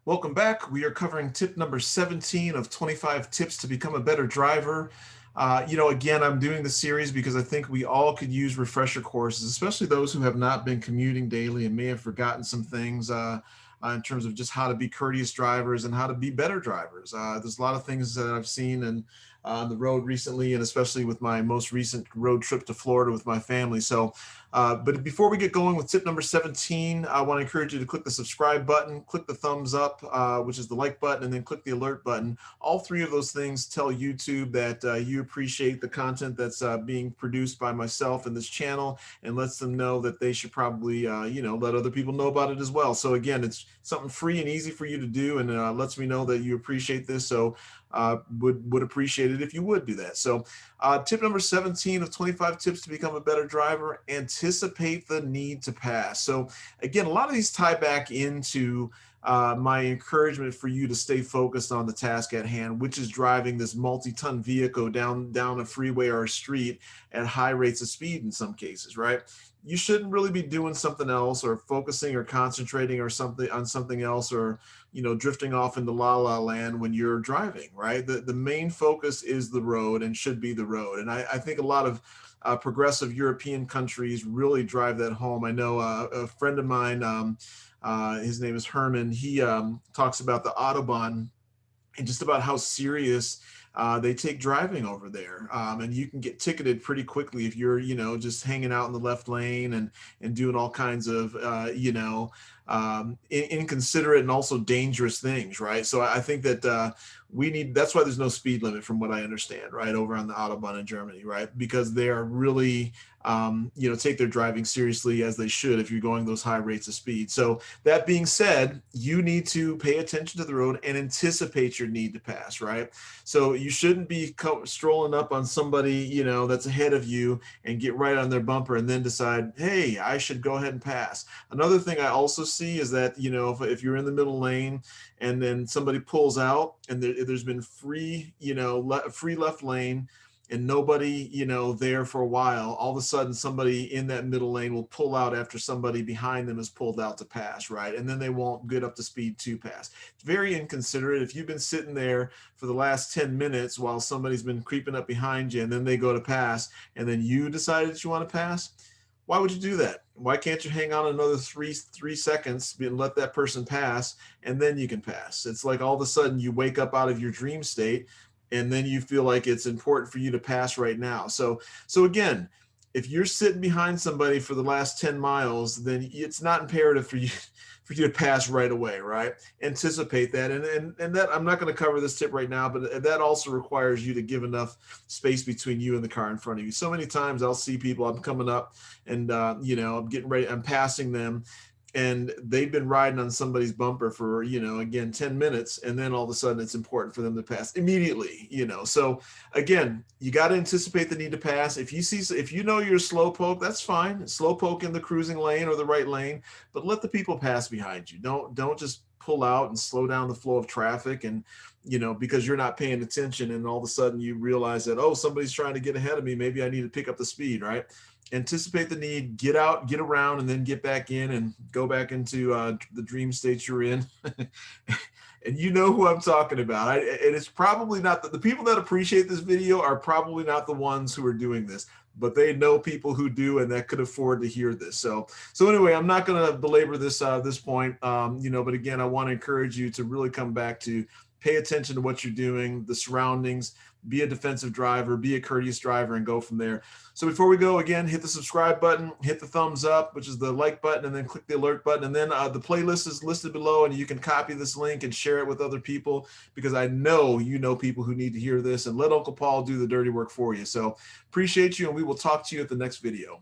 Welcome back. We are covering tip number 17 of 25 tips to become a better driver. Again, I'm doing the series because I think we all could use refresher courses, especially those who have not been commuting daily and may have forgotten some things in terms of just how to be courteous drivers and how to be better drivers. There's a lot of things that I've seen on the road recently, and especially with my most recent road trip to Florida with my family. But before we get going with tip number 17, I want to encourage you to click the subscribe button, click the thumbs up, which is the like button, and then click the alert button. All three of those things tell YouTube that you appreciate the content that's being produced by myself and this channel, and lets them know that they should probably, let other people know about it as well. So again, it's something free and easy for you to do, and lets me know that you appreciate this. So would appreciate it if you would do that. So tip number 17 of 25 tips to become a better driver: anticipate the need to pass. So again, a lot of these tie back into my encouragement for you to stay focused on the task at hand, which is driving this multi-ton vehicle down a freeway or a street at high rates of speed in some cases, right? You shouldn't really be doing something else or focusing or concentrating or something on something else, or drifting off into la la land when you're driving, right? The main focus is the road and should be the road. And I think a lot of progressive European countries really drive that home. I know a friend of mine, his name is Herman. He talks about the Autobahn and just about how serious they take driving over there. And you can get ticketed pretty quickly if you're, just hanging out in the left lane and doing all kinds of, inconsiderate and also dangerous things, right? So I think that that's why there's no speed limit from what I understand, right, over on the Autobahn in Germany, right? Because they are really, take their driving seriously, as they should, if you're going those high rates of speed. So that being said, you need to pay attention to the road and anticipate your need to pass, right? So you shouldn't be strolling up on somebody, that's ahead of you and get right on their bumper and then decide, hey, I should go ahead and pass. Another thing I also see is that, if you're in the middle lane and then somebody pulls out and there's been free, free left lane, and nobody, there for a while, all of a sudden somebody in that middle lane will pull out after somebody behind them has pulled out to pass, right? And then they won't get up to speed to pass. It's very inconsiderate. If you've been sitting there for the last 10 minutes while somebody's been creeping up behind you and then they go to pass and then you decided that you want to pass, why would you do that? Why can't you hang on another three seconds and let that person pass, and then you can pass? It's like all of a sudden you wake up out of your dream state and then you feel like it's important for you to pass right now. So again, if you're sitting behind somebody for the last 10 miles, then it's not imperative for you to pass right away, right? Anticipate that. And that, I'm not going to cover this tip right now, but that also requires you to give enough space between you and the car in front of you. So many times I'll see people, I'm coming up and, I'm getting ready, I'm passing them, and they've been riding on somebody's bumper for, again, 10 minutes. And then all of a sudden it's important for them to pass immediately, So again, you got to anticipate the need to pass. If you know you're a slow poke, that's fine. Slow poke in the cruising lane or the right lane, but let the people pass behind you. Don't just pull out and slow down the flow of traffic, and because you're not paying attention, and all of a sudden you realize that, oh, somebody's trying to get ahead of me, maybe I need to pick up the speed, right? Anticipate the need, get out, get around, and then get back in and go back into the dream state you're in. And you know who I'm talking about. And it's probably not the people that appreciate this video are probably not the ones who are doing this, but they know people who do and that could afford to hear this. So anyway, I'm not going to belabor this point, but again, I want to encourage you to really come back to pay attention to what you're doing, the surroundings, be a defensive driver, be a courteous driver, and go from there. So before we go, again, hit the subscribe button, hit the thumbs up, which is the like button, and then click the alert button. And then the playlist is listed below, and you can copy this link and share it with other people, because I know you know people who need to hear this, and let Uncle Paul do the dirty work for you. So appreciate you, and we will talk to you at the next video.